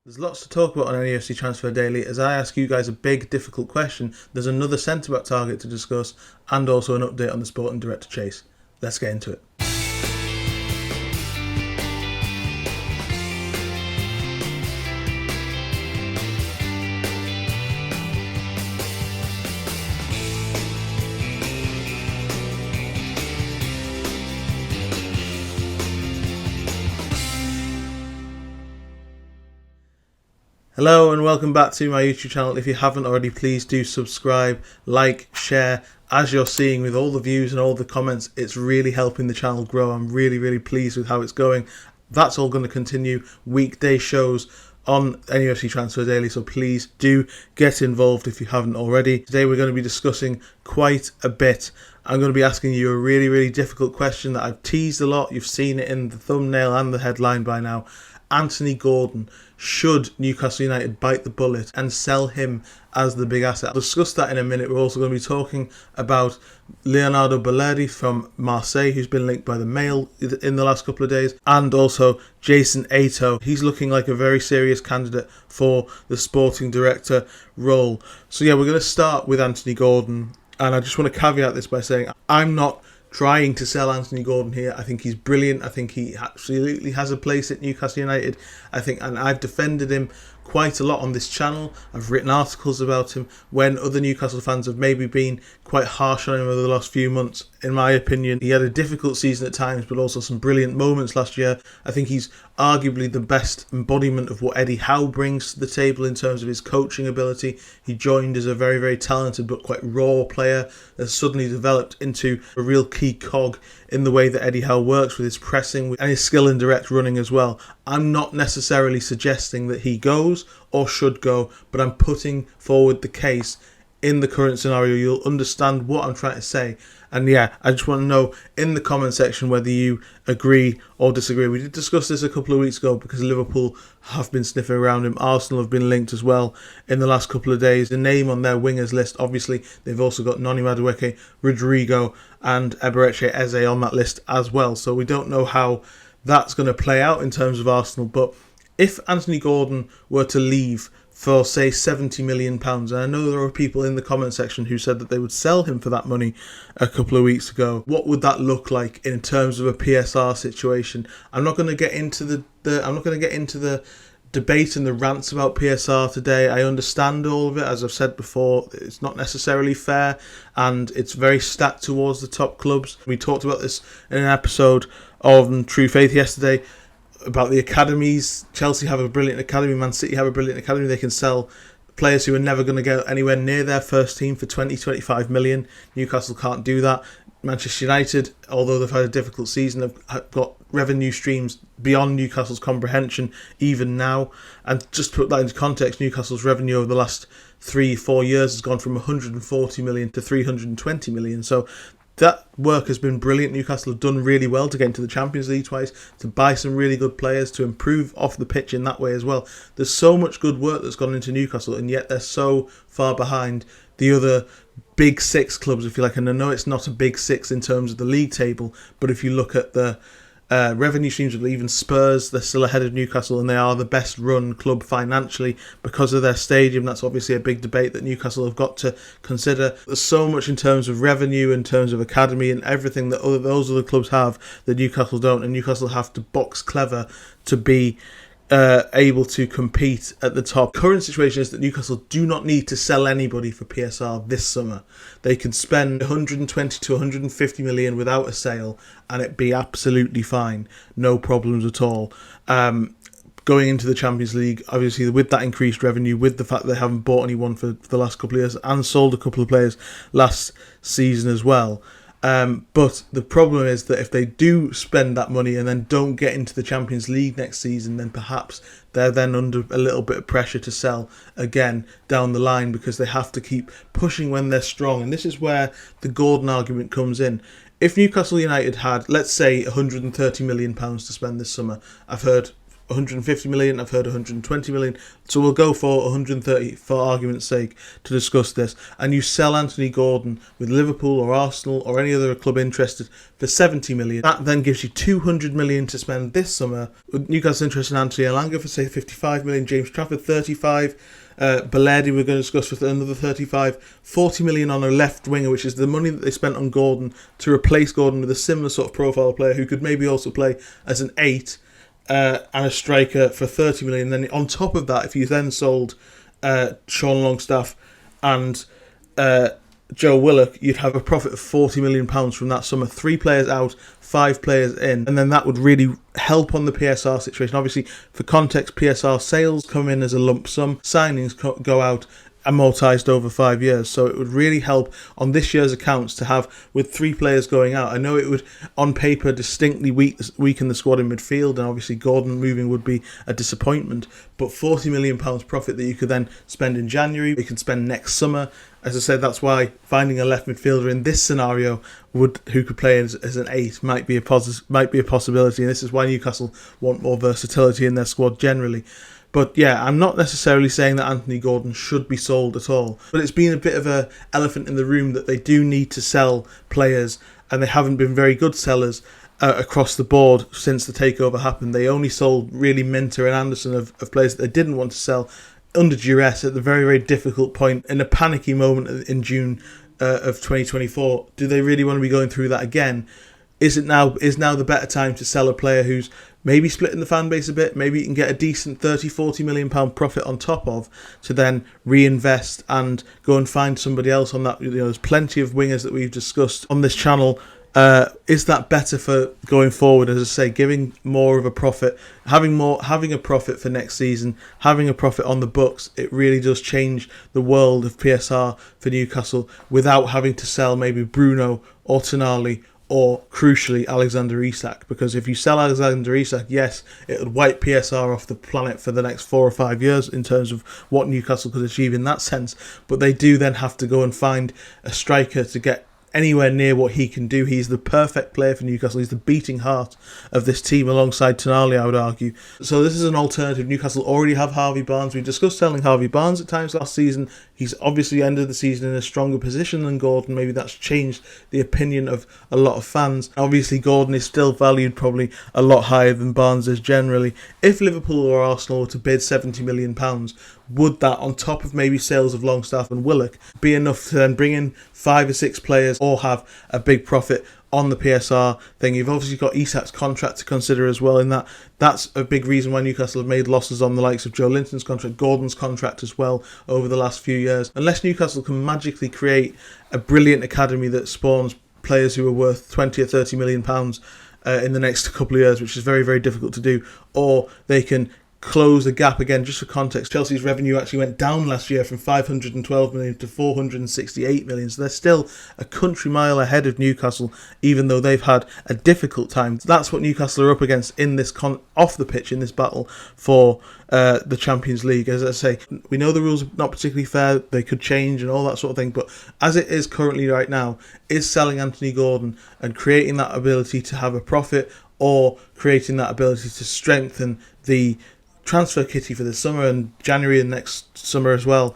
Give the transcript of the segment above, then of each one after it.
There's lots to talk about on NUFC Transfer Daily. As I ask you guys a big, difficult question, there's another centre-back target to discuss and also an update on the Sporting Director chase. Let's get into it. Hello and welcome back to my YouTube channel. If you haven't already, please do subscribe, like, share. As you're seeing with all the views and all the comments, it's really helping the channel grow. I'm really pleased with how it's going. That's all going to continue. Weekday shows on NUFC Transfer Daily, so please do get involved if you haven't already. Today we're going to be discussing quite a bit. I'm going to be asking you a really difficult question that I've teased a lot. You've seen it in the thumbnail and the headline by now. Anthony Gordon. Should Newcastle United bite the bullet and sell him as the big asset? I'll discuss that in a minute. We're also going to be talking about Leonardo Balerdi from Marseille, who's been linked by the Mail in the last couple of days, and also Jason Ato. He's looking like a very serious candidate for the sporting director role. So yeah, we're going to start with Anthony Gordon, and I just want to caveat this by saying I'm not trying to sell Anthony Gordon here. I think he's brilliant. I think he absolutely has a place at Newcastle United. And I've defended him quite a lot on this channel. I've written articles about him when other Newcastle fans have maybe been quite harsh on him over the last few months. In my opinion, he had a difficult season at times, but also some brilliant moments last year. I think he's arguably the best embodiment of what Eddie Howe brings to the table in terms of his coaching ability. He joined as a very talented but quite raw player that's suddenly developed into a real key cog in the way that Eddie Howe works with his pressing and his skill in direct running as well. I'm not necessarily suggesting that he goes or should go, but I'm putting forward the case in the current scenario. You'll understand what I'm trying to say. And yeah, I just want to know in the comment section whether you agree or disagree. We did discuss this a couple of weeks ago because Liverpool have been sniffing around him. Arsenal have been linked as well in the last couple of days. The name on their wingers list, obviously, they've also got Noni Madueke, Rodrigo and Eberechi Eze on that list as well. So we don't know how that's going to play out in terms of Arsenal. But if Anthony Gordon were to leave for, say, £70 million, and I know there are people in the comment section who said that they would sell him for that money a couple of weeks ago, what would that look like in terms of a PSR situation? I'm not going to get into the debate and the rants about PSR today. I understand all of it. As I've said before, it's not necessarily fair and it's very stacked towards the top clubs. We talked about this in an episode of True Faith yesterday about the academies. Chelsea have a brilliant academy, Man City have a brilliant academy. They can sell players who are never going to get anywhere near their first team for 20-25 million. Newcastle can't do that. Manchester United, although they've had a difficult season, have got revenue streams beyond Newcastle's comprehension even now. And just to put that into context, Newcastle's revenue over the last 3-4 years has gone from 140 million to 320 million. So that work has been brilliant. Newcastle have done really well to get into the Champions League twice, to buy some really good players, to improve off the pitch in that way as well. There's so much good work that's gone into Newcastle, and yet they're so far behind the other big six clubs, if you like. And I know it's not a big six in terms of the league table, but if you look at the revenue streams of even Spurs, they're still ahead of Newcastle, and they are the best run club financially because of their stadium. That's obviously a big debate that Newcastle have got to consider. There's so much in terms of revenue, in terms of academy and everything that those other clubs have that Newcastle don't, and Newcastle have to box clever to be able to compete at the top. Current situation is that Newcastle do not need to sell anybody for PSR this summer. They can spend 120 to 150 million without a sale and it'd be absolutely fine. No problems at all. Going into the Champions League, obviously with that increased revenue, with the fact that they haven't bought anyone for the last couple of years and sold a couple of players last season as well. But the problem is that if they do spend that money and then don't get into the Champions League next season, then perhaps they're then under a little bit of pressure to sell again down the line because they have to keep pushing when they're strong. And this is where the Gordon argument comes in. If Newcastle United had, let's say, £130 million to spend this summer, I've heard 150 million, I've heard 120 million. So we'll go for 130 for argument's sake to discuss this. And you sell Anthony Gordon with Liverpool or Arsenal or any other club interested for 70 million. That then gives you 200 million to spend this summer. With Newcastle interested in Anthony Elanga for say 55 million, James Trafford 35. Balerdi we're going to discuss with another 35, 40 million on a left winger, which is the money that they spent on Gordon to replace Gordon with a similar sort of profile player who could maybe also play as an 8 and a striker for 30 million. Then on top of that, if you then sold Sean Longstaff and Joe Willock, you'd have a profit of £40 million from that summer. 3 players out, 5 players in, and then that would really help on the PSR situation. Obviously, for context, PSR sales come in as a lump sum, signings go out amortized over 5 years, so it would really help on this year's accounts to have, with 3 players going out. I know it would on paper distinctly weaken the squad in midfield, and obviously Gordon moving would be a disappointment, but £40 million profit that you could then spend in January, you can spend next summer. As I said, that's why finding a left midfielder in this scenario who could play as an 8 might be a possibility, and this is why Newcastle want more versatility in their squad generally. But yeah, I'm not necessarily saying that Anthony Gordon should be sold at all. But it's been a bit of an elephant in the room that they do need to sell players, and they haven't been very good sellers across the board since the takeover happened. They only sold really Minter and Anderson of players that they didn't want to sell under duress at the very, very difficult point in a panicky moment in June of 2024. Do they really want to be going through that again? Is now the better time to sell a player who's maybe splitting the fan base a bit, maybe you can get a decent 30-40 million pound profit on top of, to then reinvest and go and find somebody else on that? There's plenty of wingers that we've discussed on this channel. Is that better for going forward? As I say, giving more of a profit, having a profit for next season, having a profit on the books, it really does change the world of PSR for Newcastle without having to sell maybe Bruno or Tonali or, crucially, Alexander Isak. Because if you sell Alexander Isak, yes, it would wipe PSR off the planet for the next 4 or 5 years in terms of what Newcastle could achieve in that sense. But they do then have to go and find a striker to get anywhere near what he can do. He's the perfect player for Newcastle. He's the beating heart of this team alongside Tonali, I would argue. So this is an alternative. Newcastle already have Harvey Barnes. We discussed selling Harvey Barnes at times last season. He's obviously ended the season in a stronger position than Gordon. Maybe that's changed the opinion of a lot of fans. Obviously, Gordon is still valued probably a lot higher than Barnes is generally. If Liverpool or Arsenal were to bid £70 million, would that, on top of maybe sales of Longstaff and Willock, be enough to then bring in 5 or 6 players or have a big profit on the PSR thing? You've obviously got Isak's contract to consider as well in that. That's a big reason why Newcastle have made losses on the likes of Joe Linton's contract, Gordon's contract as well over the last few years. Unless Newcastle can magically create a brilliant academy that spawns players who are worth 20 or 30 million pounds in the next couple of years, which is very, very difficult to do, or they can close the gap. Again, just for context, Chelsea's revenue actually went down last year from 512 million to 468 million, so they're still a country mile ahead of Newcastle, even though they've had a difficult time. That's what Newcastle are up against in this off the pitch, in this battle for the Champions League. As I say, we know the rules are not particularly fair, they could change and all that sort of thing, but as it is currently right now, is selling Anthony Gordon and creating that ability to have a profit, or creating that ability to strengthen the transfer kitty for this summer and January and next summer as well,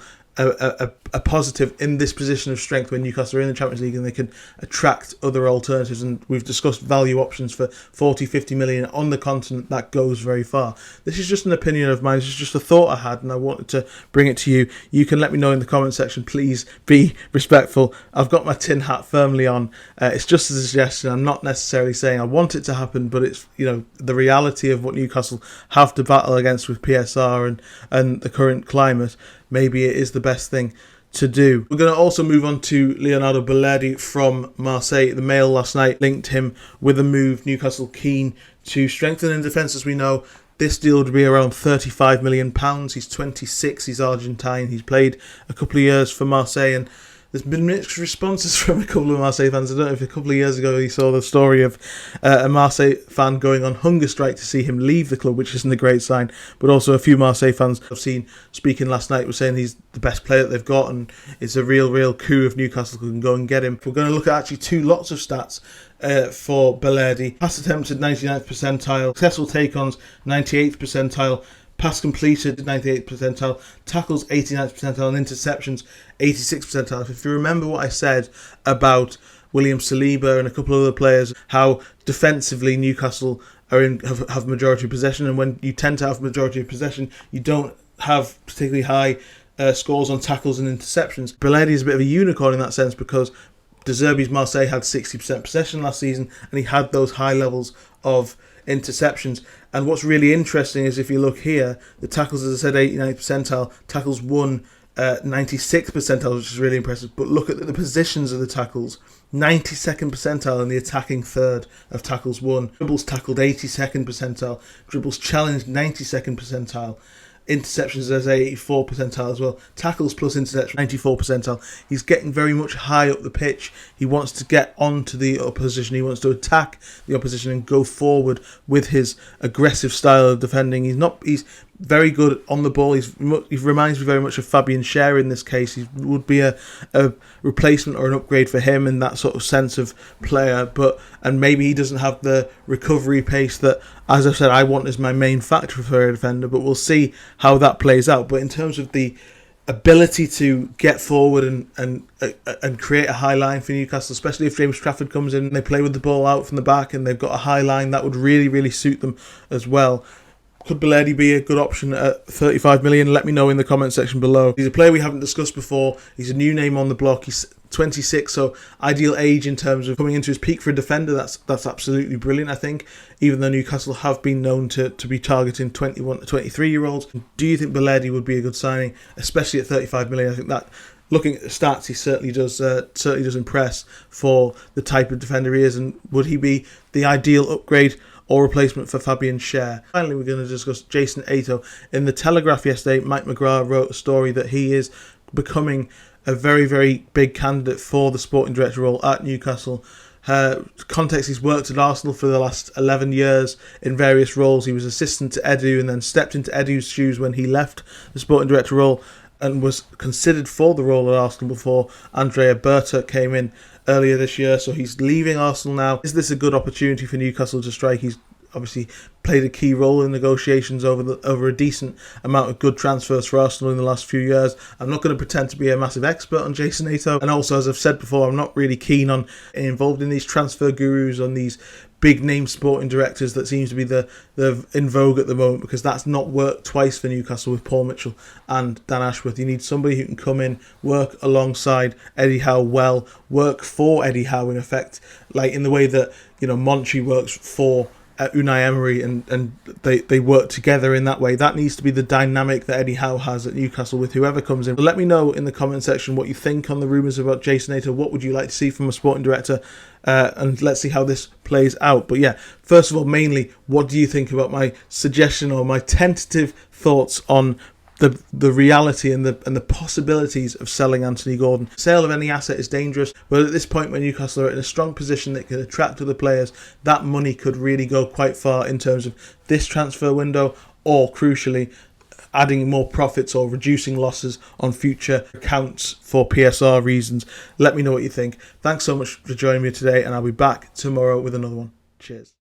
a positive in this position of strength when Newcastle are in the Champions League and they can attract other alternatives. And we've discussed value options for 40-50 million on the continent. That goes very far. This is just an opinion of mine. This is just a thought I had and I wanted to bring it to you. You can let me know in the comment section. Please be respectful. I've got my tin hat firmly on. It's just a suggestion. I'm not necessarily saying I want it to happen, but it's, the reality of what Newcastle have to battle against with PSR and the current climate. Maybe it is the best thing to do. We're going to also move on to Leonardo Balerdi from Marseille. The Mail last night linked him with a move. Newcastle keen to strengthen in defence. As we know, this deal would be around £35 million. He's 26, he's Argentine, he's played a couple of years for Marseille, and there's been mixed responses from a couple of Marseille fans. I don't know if a couple of years ago you saw the story of a Marseille fan going on hunger strike to see him leave the club, which isn't a great sign. But also a few Marseille fans I've seen speaking last night were saying he's the best player that they've got, and it's a real coup if Newcastle can go and get him. We're going to look at actually 2 lots of stats for Balerdi. Pass attempted 99th percentile, successful take-ons 98th percentile, pass completed 98th percentile, tackles 89th percentile, and interceptions 86th percentile. If you remember what I said about William Saliba and a couple of other players, how defensively Newcastle have majority of possession, and when you tend to have majority of possession, you don't have particularly high scores on tackles and interceptions. Balerdi is a bit of a unicorn in that sense because De Zerbi's Marseille had 60% possession last season, and he had those high levels of interceptions. And what's really interesting is if you look here, the tackles, as I said, 89th percentile, tackles won 96th percentile, which is really impressive. But look at the positions of the tackles. 92nd percentile in the attacking third of tackles won. Dribbles tackled 82nd percentile. Dribbles challenged 92nd percentile. Interceptions as 84 percentile as well. Tackles plus interception 94 percentile. He's getting very much high up the pitch. He wants to get onto the opposition. He wants to attack the opposition and go forward with his aggressive style of defending. He's very good on the ball. He reminds me very much of Fabian Schär in this case. He would be a replacement or an upgrade for him in that sort of sense of player. And maybe he doesn't have the recovery pace that, as I said, I want as my main factor for a defender. But we'll see how that plays out. But in terms of the ability to get forward and create a high line for Newcastle, especially if James Trafford comes in and they play with the ball out from the back and they've got a high line, that would really, really suit them as well. Could Balerdi be a good option at 35 million? Let me know in the comment section below. He's a player we haven't discussed before. He's a new name on the block. He's 26, so ideal age in terms of coming into his peak for a defender. That's absolutely brilliant, I think, even though Newcastle have been known to be targeting 21 to 23-year-olds. Do you think Balerdi would be a good signing, especially at 35 million? I think that, looking at the stats, he certainly does impress for the type of defender he is. And would he be the ideal upgrade or replacement for Fabian Schär? Finally, we're going to discuss Jason Eto'o. In the Telegraph yesterday, Mike McGrath wrote a story that he is becoming a very, very big candidate for the sporting director role at Newcastle. Context, he's worked at Arsenal for the last 11 years in various roles. He was assistant to Edu and then stepped into Edu's shoes when he left the sporting director role and was considered for the role at Arsenal before Andrea Berta came in earlier this year. So he's leaving Arsenal now. Is this a good opportunity for Newcastle to strike? He's obviously played a key role in negotiations over a decent amount of good transfers for Arsenal in the last few years. I'm not going to pretend to be a massive expert on Jason Eto'o, and also, as I've said before, I'm not really keen on involved in these transfer gurus, on these big name sporting directors that seems to be the in vogue at the moment, because that's not worked twice for Newcastle with Paul Mitchell and Dan Ashworth. You need somebody who can come in, work alongside Eddie Howe well, work for Eddie Howe in effect, like in the way that, you know, Monchi works for Unai Emery, and they work together in that way. That needs to be the dynamic that Eddie Howe has at Newcastle with whoever comes in. But let me know in the comment section what you think on the rumours about Jason Eto'o. What would you like to see from a sporting director? And let's see how this plays out. But yeah, first of all, mainly, what do you think about my suggestion or my tentative thoughts on the reality and the possibilities of selling Anthony Gordon? Sale of any asset is dangerous, but at this point when Newcastle are in a strong position that can attract other players, that money could really go quite far in terms of this transfer window, or crucially, adding more profits or reducing losses on future accounts for PSR reasons. Let me know what you think. Thanks so much for joining me today, and I'll be back tomorrow with another one. Cheers.